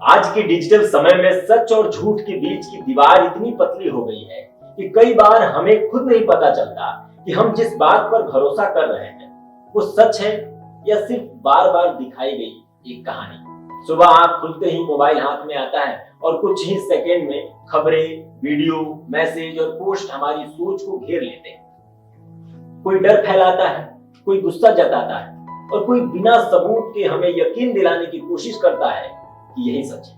आज के डिजिटल समय में सच और झूठ के बीच की दीवार इतनी पतली हो गई है कि कई बार हमें खुद नहीं पता चलता कि हम जिस बात पर भरोसा कर रहे हैं वो सच है या सिर्फ बार बार दिखाई गई एक कहानी। सुबह आंख खुलते ही मोबाइल हाथ में आता है और कुछ ही सेकंड में खबरें, वीडियो, मैसेज और पोस्ट हमारी सोच को घेर लेते हैं। कोई डर फैलाता है, कोई गुस्सा जताता है और कोई बिना सबूत के हमें यकीन दिलाने की कोशिश करता है कि यही सच है।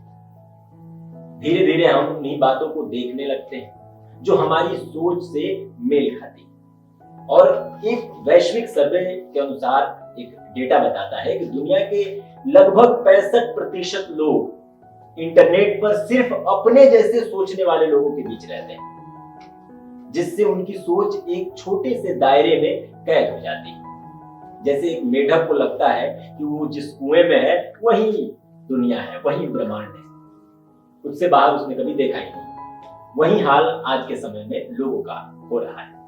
धीरे धीरे हम उन्हीं बातों को देखने लगते हैं जो हमारी सोच से मेल खाती है। और एक वैश्विक सर्वे के अनुसार एक डेटा बताता है कि दुनिया के लगभग 65% लोग इंटरनेट पर सिर्फ अपने जैसे सोचने वाले लोगों के बीच रहते हैं, जिससे उनकी सोच एक छोटे से दायरे में कैद हो जाती है। जैसे एक मेढक को लगता है कि वो जिस कुएं में है वही दुनिया है, वही ब्रह्मांड है, उससे बाहर उसने कभी देखा ही नहीं। वही हाल आज के समय में लोगों का हो रहा है।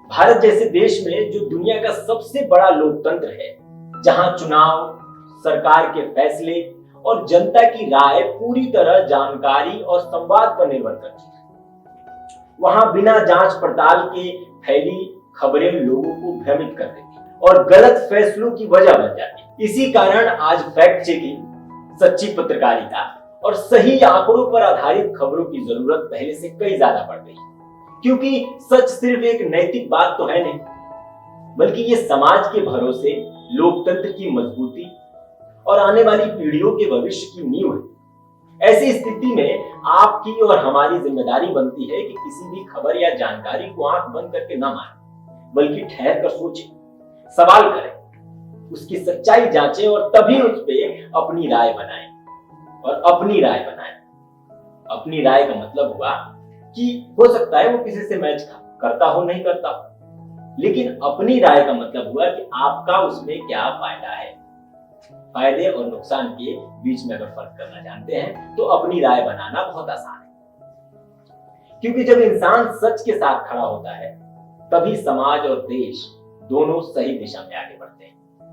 भारत जैसे देश में जो दुनिया का सबसे बड़ा लोकतंत्र है, जहां चुनाव, सरकार के फैसले और जनता की राय पूरी तरह जानकारी और संवाद पर निर्भर करती है, वहां बिना जांच पड़ताल के फैली खबरें लोगों को भ्रमित कर देती और गलत फैसलों की वजह बन जाती। इसी कारण आज फैक्ट चेकिंग, सच्ची पत्रकारिता और सही आंकड़ों पर आधारित खबरों की जरूरत पहले से कई ज्यादा बढ़ गई है। क्योंकि सच सिर्फ एक नैतिक बात तो है नहीं, बल्कि ये समाज के भरोसे, लोकतंत्र की मजबूती और आने वाली पीढ़ियों के भविष्य की नींव है। ऐसी स्थिति में आपकी और हमारी जिम्मेदारी बनती है कि किसी भी खबर या जानकारी को आंख बंद करके ना माने, बल्कि ठहर कर सोचें, सवाल करें, उसकी सच्चाई जांचें और तभी उस पर अपनी राय बनाएं। और अपनी राय बनाएं, अपनी राय का मतलब हुआ कि हो सकता है वो किसी से मैच करता हो, नहीं करता हो, लेकिन अपनी राय का मतलब हुआ कि आपका उसमें क्या फायदा है। फायदे और नुकसान के बीच में अगर फर्क करना जानते हैं तो अपनी राय बनाना बहुत आसान है। क्योंकि जब इंसान सच के साथ खड़ा होता है तभी समाज और देश दोनों सही दिशा में आगे बढ़ते हैं।